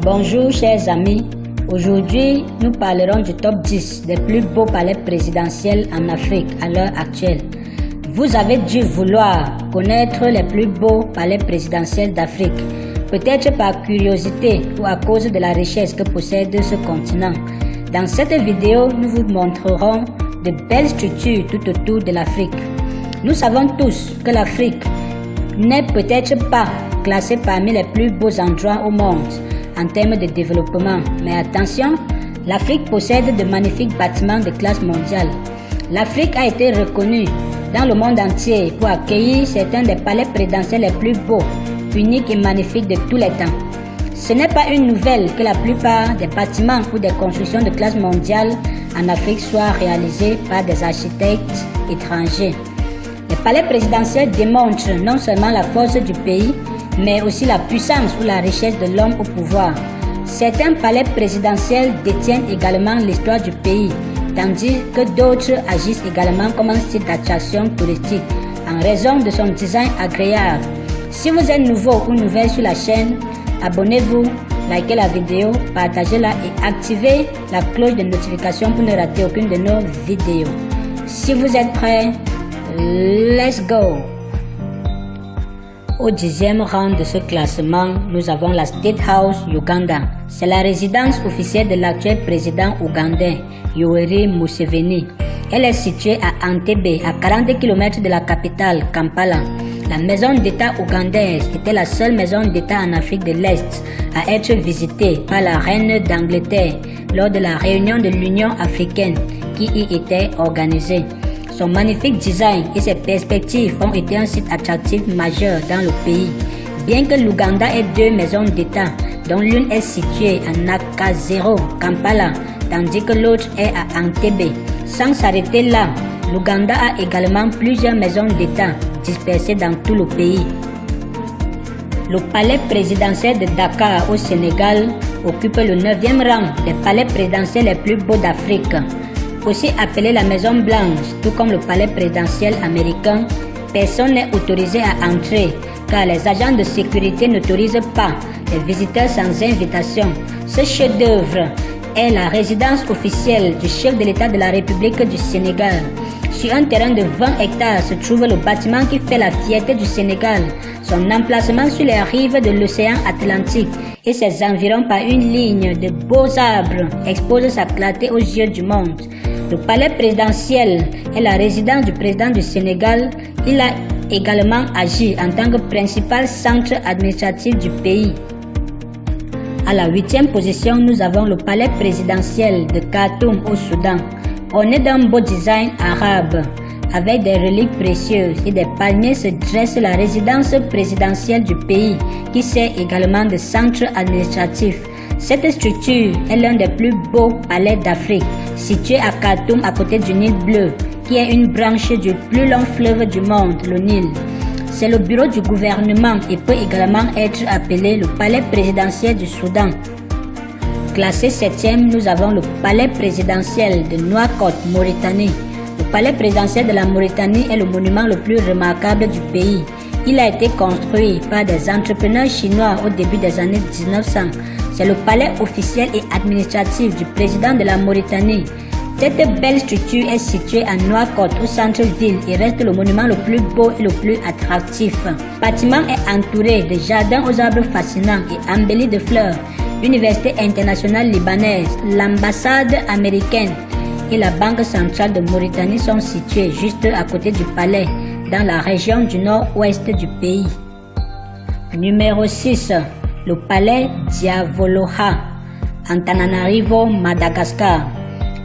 Bonjour chers amis, aujourd'hui nous parlerons du top 10 des plus beaux palais présidentiels en Afrique à l'heure actuelle. Vous avez dû vouloir connaître les plus beaux palais présidentiels d'Afrique, peut-être par curiosité ou à cause de la richesse que possède ce continent. Dans cette vidéo, nous vous montrerons de belles structures tout autour de l'Afrique. Nous savons tous que l'Afrique n'est peut-être pas classée parmi les plus beaux endroits au monde en termes de développement. Mais attention, l'Afrique possède de magnifiques bâtiments de classe mondiale. L'Afrique a été reconnue dans le monde entier pour accueillir certains des palais présidentiels les plus beaux, uniques et magnifiques de tous les temps. Ce n'est pas une nouvelle que la plupart des bâtiments ou des constructions de classe mondiale en Afrique soient réalisés par des architectes étrangers. Les palais présidentiels démontrent non seulement la force du pays, mais aussi la puissance ou la richesse de l'homme au pouvoir. Certains palais présidentiels détiennent également l'histoire du pays, tandis que d'autres agissent également comme un site d'attraction touristique en raison de son design agréable. Si vous êtes nouveau ou nouvelle sur la chaîne, abonnez-vous, likez la vidéo, partagez-la et activez la cloche de notification pour ne rater aucune de nos vidéos. Si vous êtes prêts, let's go! Au 10e rang de ce classement, nous avons la State House Uganda. C'est la résidence officielle de l'actuel président ougandais, Yoweri Museveni. Elle est située à Entebbe, à 40 km de la capitale, Kampala. La maison d'État ougandaise était la seule maison d'État en Afrique de l'Est à être visitée par la reine d'Angleterre lors de la réunion de l'Union africaine qui y était organisée. Son magnifique design et ses perspectives ont été un site attractif majeur dans le pays. Bien que l'Ouganda ait deux maisons d'État, dont l'une est située à Nakazero, Kampala, tandis que l'autre est à Entebbe. Sans s'arrêter là, l'Ouganda a également plusieurs maisons d'État dispersées dans tout le pays. Le palais présidentiel de Dakar au Sénégal occupe le 9e rang des palais présidentiels les plus beaux d'Afrique. Aussi appelé la Maison Blanche, tout comme le palais présidentiel américain, personne n'est autorisé à entrer car les agents de sécurité n'autorisent pas les visiteurs sans invitation. Ce chef-d'œuvre est la résidence officielle du chef de l'État de la République du Sénégal. Sur un terrain de 20 hectares se trouve le bâtiment qui fait la fierté du Sénégal. Son emplacement sur les rives de l'océan Atlantique et ses environs par une ligne de beaux arbres expose sa clarté aux yeux du monde. Le palais présidentiel est la résidence du président du Sénégal. Il a également agi en tant que principal centre administratif du pays. À la 8e position, nous avons le palais présidentiel de Khartoum au Soudan. Orné d'un beau design arabe, avec des reliques précieuses et des palmiers se dresse la résidence présidentielle du pays, qui sert également de centre administratif. Cette structure est l'un des plus beaux palais d'Afrique, situé à Khartoum à côté du Nil Bleu, qui est une branche du plus long fleuve du monde, le Nil. C'est le bureau du gouvernement et peut également être appelé le palais présidentiel du Soudan. Classé 7e, nous avons le palais présidentiel de Nouakchott, Mauritanie. Le palais présidentiel de la Mauritanie est le monument le plus remarquable du pays. Il a été construit par des entrepreneurs chinois au début des années 1900. C'est le palais officiel et administratif du président de la Mauritanie. Cette belle structure est située à Nouakchott au centre-ville et reste le monument le plus beau et le plus attractif. Le bâtiment est entouré de jardins aux arbres fascinants et embelli de fleurs. L'Université internationale libanaise, l'ambassade américaine et la Banque centrale de Mauritanie sont situées juste à côté du palais, dans la région du nord-ouest du pays. Numéro 6. Le palais Diavoloha, Antananarivo, Madagascar.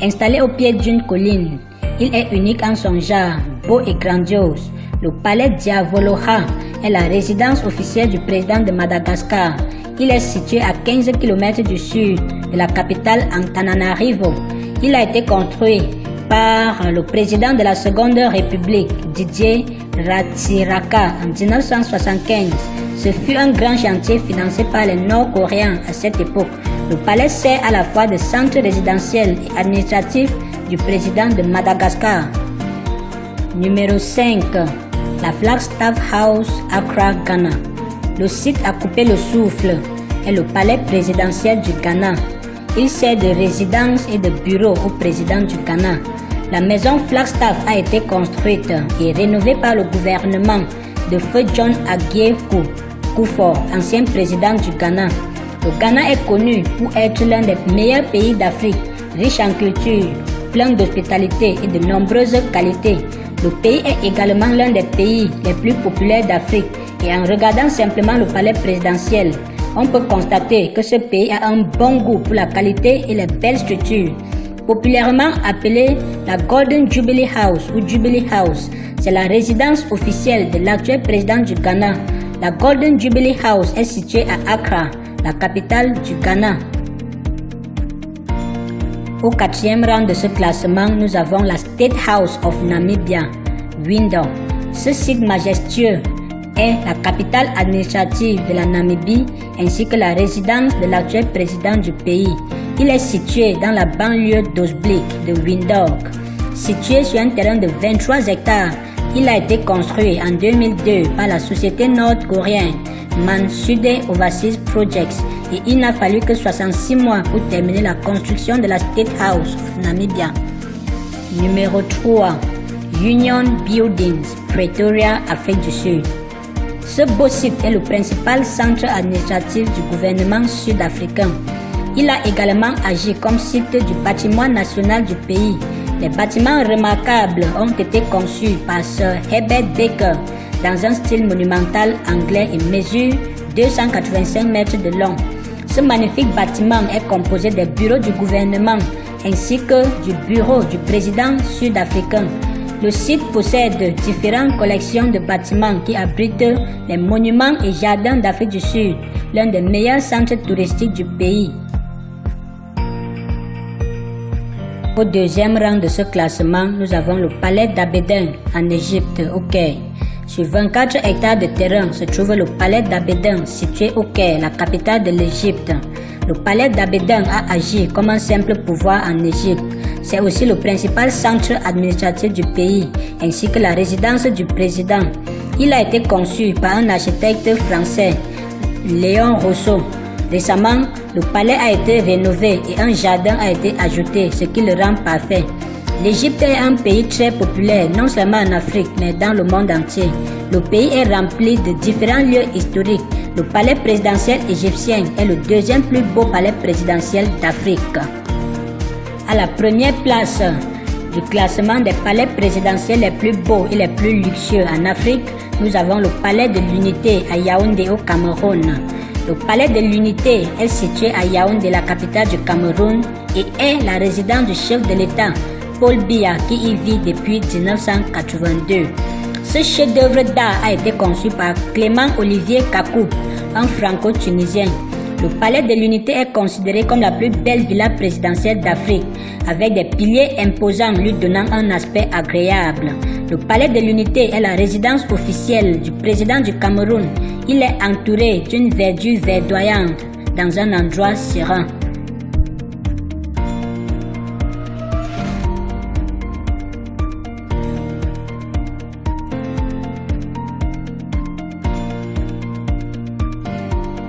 Installé au pied d'une colline, il est unique en son genre, beau et grandiose. Le palais Diavoloha est la résidence officielle du président de Madagascar. Il est situé à 15 km du sud de la capitale Antananarivo. Il a été construit par le président de la Seconde République, Didier Ratsiraka, en 1975. Ce fut un grand chantier financé par les Nord-Coréens à cette époque. Le palais sert à la fois de centre résidentiel et administratif du président de Madagascar. Numéro 5. La Flagstaff House, Accra, Ghana. Le site a coupé le souffle est le palais présidentiel du Ghana. Il sert de résidence et de bureau au président du Ghana. La maison Flagstaff a été construite et rénovée par le gouvernement de feu John Aguier Kufuor, ancien président du Ghana. Le Ghana est connu pour être l'un des meilleurs pays d'Afrique, riche en culture, plein d'hospitalité et de nombreuses qualités. Le pays est également l'un des pays les plus populaires d'Afrique et en regardant simplement le palais présidentiel, on peut constater que ce pays a un bon goût pour la qualité et les belles structures. Populairement appelée la Golden Jubilee House ou Jubilee House, c'est la résidence officielle de l'actuel président du Ghana. La Golden Jubilee House est située à Accra, la capitale du Ghana. Au 4e rang de ce classement, nous avons la State House of Namibia, Windhoek. Ce site majestueux est la capitale administrative de la Namibie ainsi que la résidence de l'actuel président du pays. Il est situé dans la banlieue d'Osbeek de Windhoek. Situé sur un terrain de 23 hectares, il a été construit en 2002 par la société nord-coréenne Mansudae Overseas Projects et il n'a fallu que 66 mois pour terminer la construction de la State House of Namibia. Numéro 3. Union Buildings, Pretoria, Afrique du Sud. Ce beau site est le principal centre administratif du gouvernement sud-africain. Il a également agi comme site du patrimoine national du pays. Les bâtiments remarquables ont été conçus par Sir Herbert Baker dans un style monumental anglais et mesure 285 mètres de long. Ce magnifique bâtiment est composé des bureaux du gouvernement ainsi que du bureau du président sud-africain. Le site possède différentes collections de bâtiments qui abritent les monuments et jardins d'Afrique du Sud, l'un des meilleurs centres touristiques du pays. Au 2e rang de ce classement, nous avons le palais d'Abedin en Égypte, au Caire. Sur 24 hectares de terrain se trouve le palais d'Abedin, situé au Caire, la capitale de l'Égypte. Le palais d'Abedin a agi comme un simple pouvoir en Égypte. C'est aussi le principal centre administratif du pays, ainsi que la résidence du président. Il a été conçu par un architecte français, Léon Rousseau. Récemment, le palais a été rénové et un jardin a été ajouté, ce qui le rend parfait. L'Égypte est un pays très populaire, non seulement en Afrique, mais dans le monde entier. Le pays est rempli de différents lieux historiques. Le palais présidentiel égyptien est le 2e plus beau palais présidentiel d'Afrique. À la première place du classement des palais présidentiels les plus beaux et les plus luxueux en Afrique, nous avons le palais de l'Unité à Yaoundé au Cameroun. Le palais de l'Unité est situé à Yaoundé, la capitale du Cameroun, et est la résidence du chef de l'État, Paul Biya, qui y vit depuis 1982. Ce chef-d'œuvre d'art a été conçu par Clément Olivier Kakou, un franco-tunisien. Le palais de l'Unité est considéré comme la plus belle villa présidentielle d'Afrique, avec des piliers imposants lui donnant un aspect agréable. Le palais de l'Unité est la résidence officielle du président du Cameroun. Il est entouré d'une verdure verdoyante dans un endroit serein.